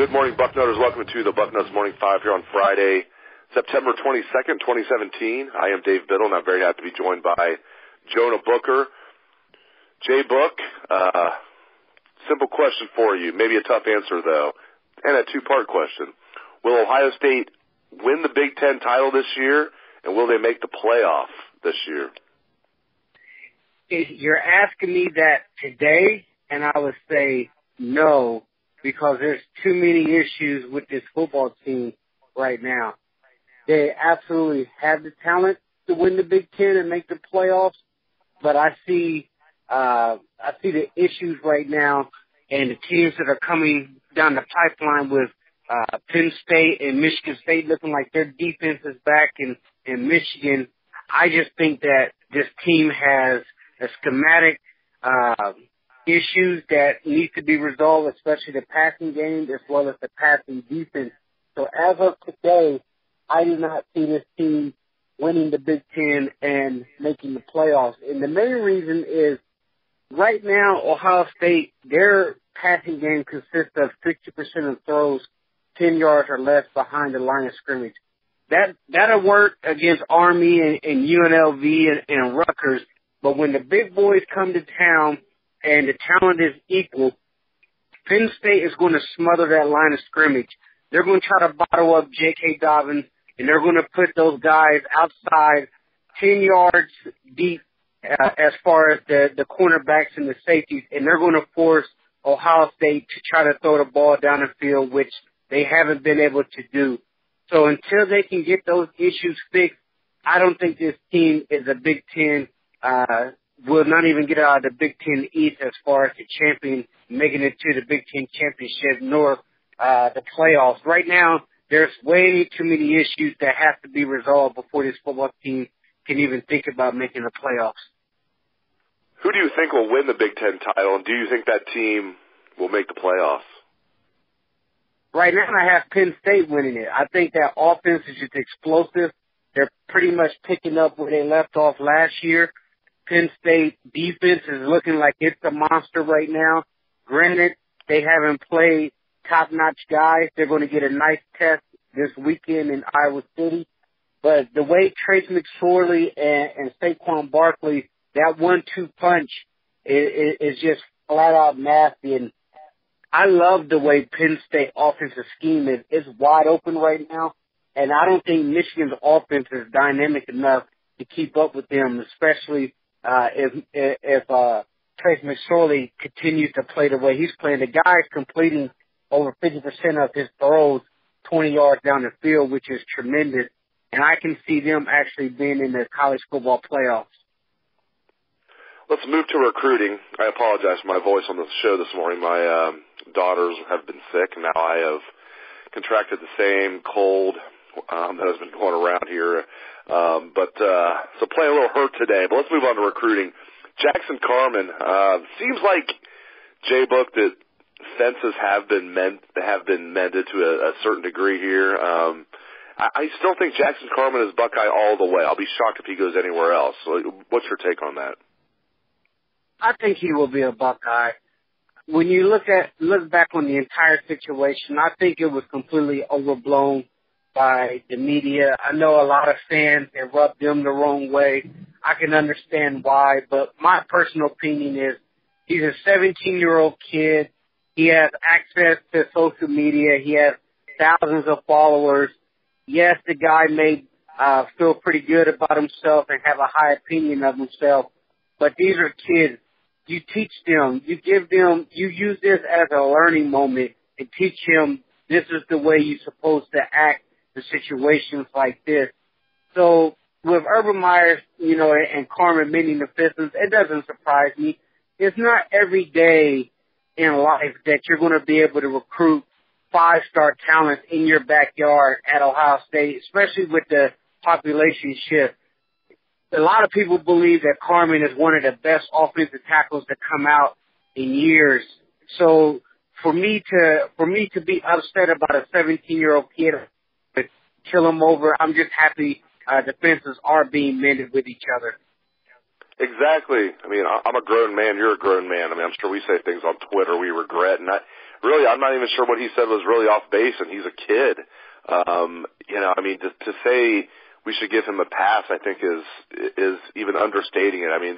Good morning, Bucknutters. Welcome to the Bucknuts Morning 5 here on Friday, September 22nd, 2017. I am Dave Biddle, and I'm very happy to be joined by Jonah Booker. J-Book, simple question for you, maybe a tough answer, though, and a two-part question. Will Ohio State win the Big Ten title this year, and will they make the playoff this year? You're asking me that today, and I would say no, because there's too many issues with this football team right now. They absolutely have the talent to win the Big Ten and make the playoffs, but I see the issues right now and the teams that are coming down the pipeline with Penn State and Michigan State looking like their defense is back in Michigan. I just think that this team has a schematic issues that need to be resolved, especially the passing game as well as the passing defense. So as of today, I do not see this team winning the Big Ten and making the playoffs. And the main reason is right now, Ohio State, their passing game consists of 60% of throws 10 yards or less behind the line of scrimmage. That'll work against Army and UNLV and Rutgers, but when the big boys come to town and the talent is equal, Penn State is going to smother that line of scrimmage. They're going to try to bottle up J.K. Dobbins, and they're going to put those guys outside 10 yards deep as far as the cornerbacks and the safeties, and they're going to force Ohio State to try to throw the ball down the field, which they haven't been able to do. So until they can get those issues fixed, I don't think this team is a Big Ten will not even get out of the Big Ten East as far as the champion, making it to the Big Ten championship, nor the playoffs. Right now, there's way too many issues that have to be resolved before this football team can even think about making the playoffs. Who do you think will win the Big Ten title, and do you think that team will make the playoffs? Right now, I have Penn State winning it. I think that offense is just explosive. They're pretty much picking up where they left off last year. Penn State defense is looking like it's a monster right now. Granted, they haven't played top-notch guys. They're going to get a nice test this weekend in Iowa City. But the way Trace McSorley and Saquon Barkley, that 1-2 punch is just flat-out nasty. And I love the way Penn State offensive scheme is. It's wide open right now. And I don't think Michigan's offense is dynamic enough to keep up with them, especially if Trace McSorley continues to play the way he's playing. The guy's completing over 50% of his throws 20 yards down the field, which is tremendous. And I can see them actually being in the college football playoffs. Let's move to recruiting. I apologize for my voice on the show this morning. My daughters have been sick, and now I have contracted the same cold that has been going around here. So playing a little hurt today. But let's move on to recruiting. Jackson Carmen, seems like J-Book that fences have been mended to a certain degree here. I still think Jackson Carmen is Buckeye all the way. I'll be shocked if he goes anywhere else. So what's your take on that? I think he will be a Buckeye. When you look back on the entire situation, I think it was completely overblown by the media. I know a lot of fans, they rubbed them the wrong way. I can understand why, but my personal opinion is he's a 17-year-old kid. He has access to social media. He has thousands of followers. Yes, the guy may feel pretty good about himself and have a high opinion of himself, but these are kids. You teach them, you give them, you use this as a learning moment and teach him this is the way you're supposed to act in situations like this. So with Urban Meyer, and Carmen mending the fences, it doesn't surprise me. It's not every day in life that you're going to be able to recruit 5-star talent in your backyard at Ohio State, especially with the population shift. A lot of people believe that Carmen is one of the best offensive tackles to come out in years. So for me to be upset about a 17-year-old kid to kill him over, I'm just happy the fences are being mended with each other. Exactly. I mean, I'm a grown man. You're a grown man. I mean, I'm sure we say things on Twitter we regret. And really, I'm not even sure what he said was really off base, and he's a kid. I mean, to say we should give him a pass, I think is even understating it. I mean,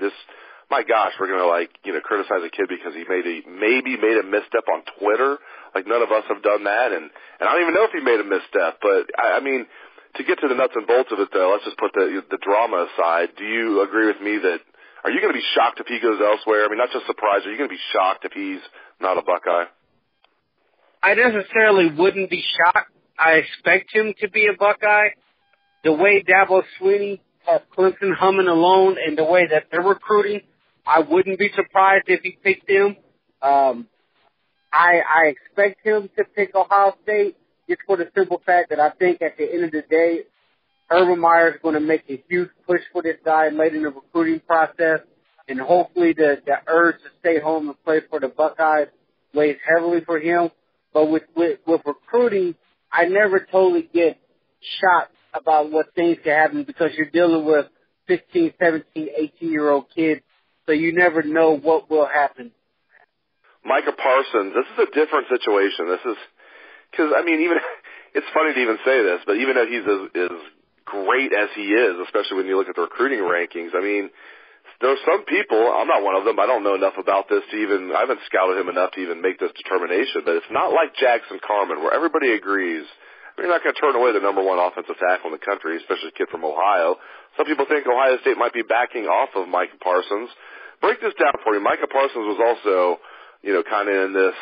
my gosh, we're going to criticize a kid because he maybe made a misstep on Twitter. Like, none of us have done that, and I don't even know if he made a misstep. But I mean, to get to the nuts and bolts of it, though, let's just put the drama aside. Do you agree with me that? Are you going to be shocked if he goes elsewhere? I mean, not just surprised. Are you going to be shocked if he's not a Buckeye? I necessarily wouldn't be shocked. I expect him to be a Buckeye. The way Dabo Swinney has Clemson humming alone and the way that they're recruiting, I wouldn't be surprised if he picked them. I expect him to pick Ohio State just for the simple fact that I think at the end of the day, Urban Meyer is going to make a huge push for this guy late in the recruiting process, and hopefully the urge to stay home and play for the Buckeyes weighs heavily for him. But with recruiting, I never totally get shocked about what things can happen because you're dealing with 15, 17, 18-year-old kids, so you never know what will happen. Micah Parsons, this is a different situation. This is because, I mean, even it's funny to even say this, but even though he's as great as he is, especially when you look at the recruiting rankings, I mean, there are some people, I'm not one of them, I don't know enough about this to even, I haven't scouted him enough to even make this determination, but it's not like Jackson Carmen where everybody agrees. You're not going to turn away the number one offensive tackle in the country, especially a kid from Ohio. Some people think Ohio State might be backing off of Micah Parsons. Break this down for you. Micah Parsons was also, kind of in this,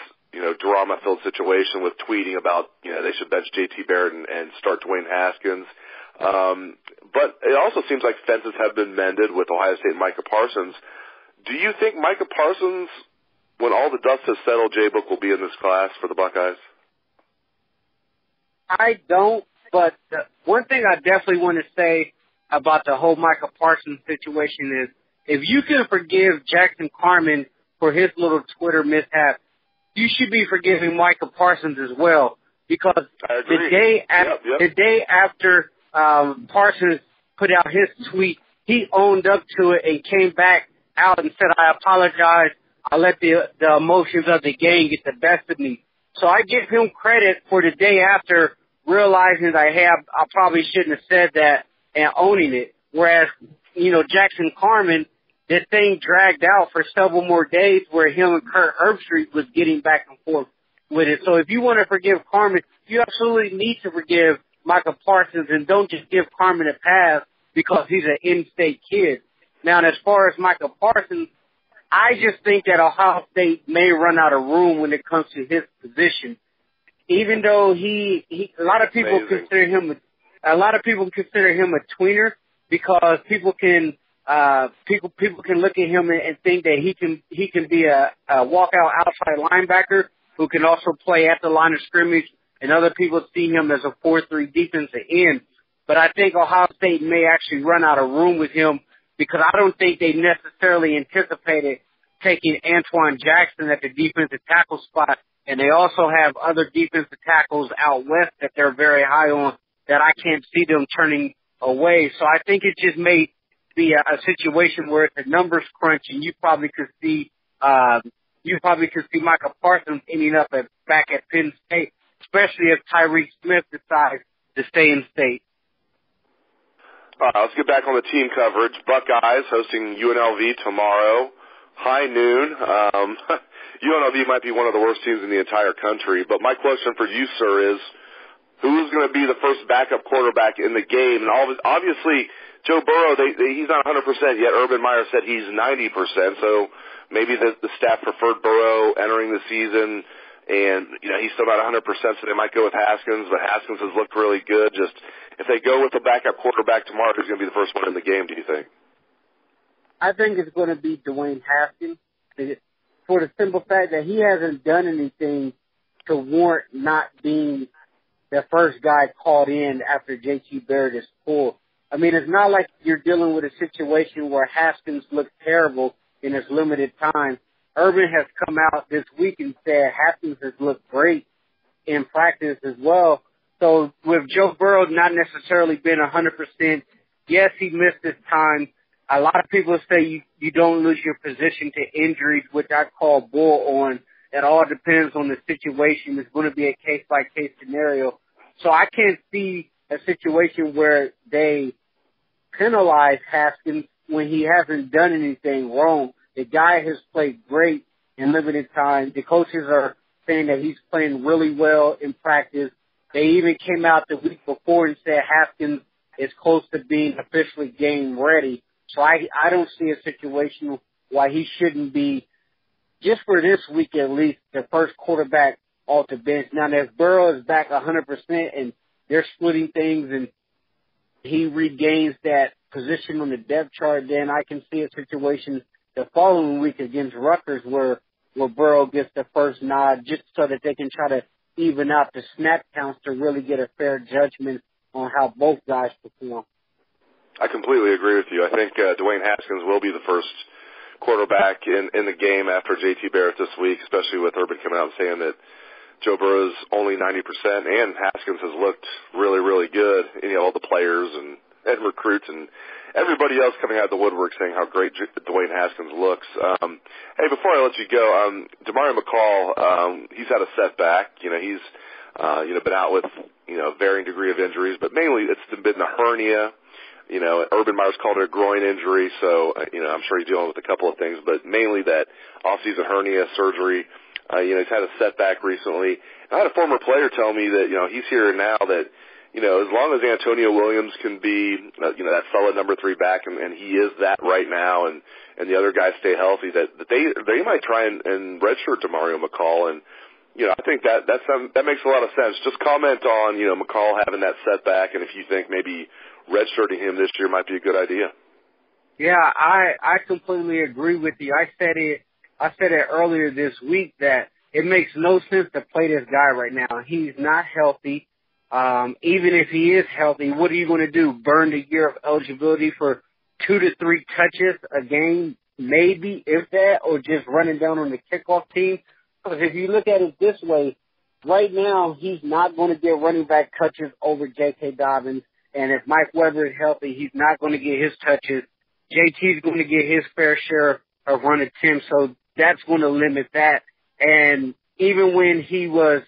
drama-filled situation with tweeting about, they should bench J.T. Barrett and start Dwayne Haskins. But it also seems like fences have been mended with Ohio State and Micah Parsons. Do you think Micah Parsons, when all the dust has settled, J-Book will be in this class for the Buckeyes? I don't, but one thing I definitely want to say about the whole Micah Parsons situation is if you can forgive Jackson Carmen for his little Twitter mishap, you should be forgiving Micah Parsons as well because the day after Parsons put out his tweet, he owned up to it and came back out and said, I apologize. I let the emotions of the game get the best of me. So I give him credit for the day after realizing that, hey, I probably shouldn't have said that and owning it. Whereas, Jackson Carmen, the thing dragged out for several more days where him and Kurt Herbstreit was getting back and forth with it. So if you want to forgive Carmen, you absolutely need to forgive Micah Parsons and don't just give Carmen a pass because he's an in-state kid. Now, as far as Micah Parsons, I just think that Ohio State may run out of room when it comes to his position. Even though a lot of people consider him a tweener because people can look at him and think that he can be a walkout outside linebacker who can also play at the line of scrimmage, and other people see him as a 4-3 defensive end. But I think Ohio State may actually run out of room with him because I don't think they necessarily anticipated taking Antoine Jackson at the defensive tackle spot. And they also have other defensive tackles out west that they're very high on that I can't see them turning away. So I think it just may be a situation where it's a numbers crunch, and you probably could see Micah Parsons ending up back at Penn State, especially if Tyreek Smith decides to stay in state. All right, let's get back on the team coverage. Buckeyes hosting UNLV tomorrow, high noon. UNLV might be one of the worst teams in the entire country, but my question for you, sir, is who's going to be the first backup quarterback in the game? And obviously, Joe Burrow, he's not 100% yet. Urban Meyer said he's 90%, so maybe the staff preferred Burrow entering the season, and he's still not 100%, so they might go with Haskins, but Haskins has looked really good. Just if they go with the backup quarterback tomorrow, who's going to be the first one in the game, do you think? I think it's going to be Dwayne Haskins, for the simple fact that he hasn't done anything to warrant not being the first guy called in after J.T. Barrett is pulled. I mean, it's not like you're dealing with a situation where Haskins looked terrible in his limited time. Urban has come out this week and said Haskins has looked great in practice as well. So with Joe Burrow not necessarily been 100%, yes, he missed his time. A lot of people say you don't lose your position to injuries, which I call bull on. It all depends on the situation. It's going to be a case-by-case scenario. So I can't see a situation where they penalize Haskins when he hasn't done anything wrong. The guy has played great in limited time. The coaches are saying that he's playing really well in practice. They even came out the week before and said Haskins is close to being officially game ready. So I don't see a situation why he shouldn't be, just for this week at least, the first quarterback off the bench. Now, if Burrow is back 100% and they're splitting things and he regains that position on the depth chart, then I can see a situation the following week against Rutgers where Burrow gets the first nod, just so that they can try to even out the snap counts to really get a fair judgment on how both guys perform. I completely agree with you. I think Dwayne Haskins will be the first quarterback in the game after J.T. Barrett this week, especially with Urban coming out and saying that Joe Burrow's only 90%, and Haskins has looked really, really good. You know, all the players and recruits and everybody else coming out of the woodwork saying how great Dwayne Haskins looks. Hey, before I let you go, Demario McCall, he's had a setback. You know, he's been out with varying degree of injuries, but mainly it's been a hernia. You know, Urban Meyer's called it a groin injury, so I'm sure he's dealing with a couple of things, but mainly that off-season hernia surgery. He's had a setback recently. I had a former player tell me that, he's here now that, as long as Antonio Williams can be, that solid number 3 back, and he is that right now, and the other guys stay healthy, that they might try and redshirt Demario McCall. And, I think that makes a lot of sense. Just comment on, McCall having that setback, and if you think maybe redshirting him this year might be a good idea. Yeah, I completely agree with you. I said it earlier this week that it makes no sense to play this guy right now. He's not healthy. Even if he is healthy, what are you going to do? Burn the year of eligibility for 2 to 3 touches a game, maybe, if that, or just running down on the kickoff team? Because if you look at it this way, right now he's not going to get running back touches over J.K. Dobbins. And if Mike Weber is healthy, he's not going to get his touches. JT's going to get his fair share of run attempts, so that's going to limit that. And even when he was,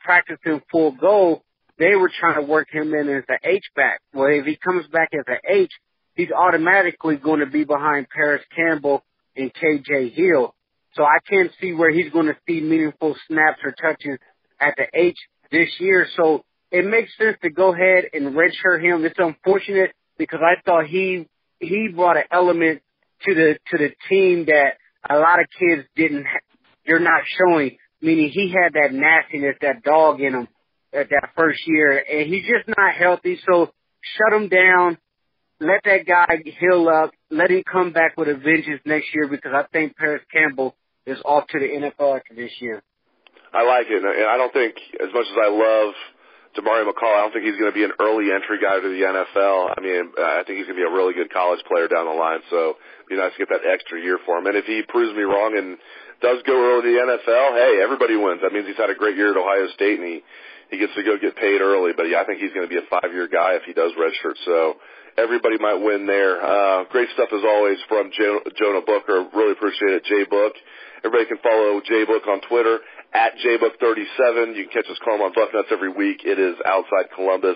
practicing full go, they were trying to work him in as the H-back. Well, if he comes back as an H, he's automatically going to be behind Paris Campbell and K.J. Hill. So I can't see where he's going to see meaningful snaps or touches at the H this year. So it makes sense to go ahead and redshirt him. It's unfortunate because I thought he brought an element to the team that a lot of kids they're not showing, meaning he had that nastiness, that dog in him at that first year, and he's just not healthy. So shut him down, let that guy heal up, let him come back with a vengeance next year, because I think Paris Campbell is off to the NFL after this year. I like it, and I don't think, as much as I love Demario McCall, I don't think he's going to be an early entry guy to the NFL. I mean, I think he's going to be a really good college player down the line, so it'd be nice to get that extra year for him. And if he proves me wrong and does go early to the NFL, hey, everybody wins. That means he's had a great year at Ohio State, and he gets to go get paid early. But, yeah, I think he's going to be a 5-year guy if he does redshirt, so everybody might win there. Great stuff, as always, from Jonah Booker. Really appreciate it, J-Book. Everybody can follow J-Book on Twitter, at JBook37. You can catch us calling on Bucknuts every week. It is outside Columbus.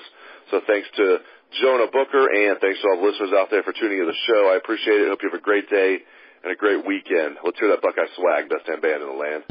So thanks to Jonah Booker, and thanks to all the listeners out there for tuning in to the show. I appreciate it. Hope you have a great day and a great weekend. Let's hear that Buckeye swag, best damn band in the land.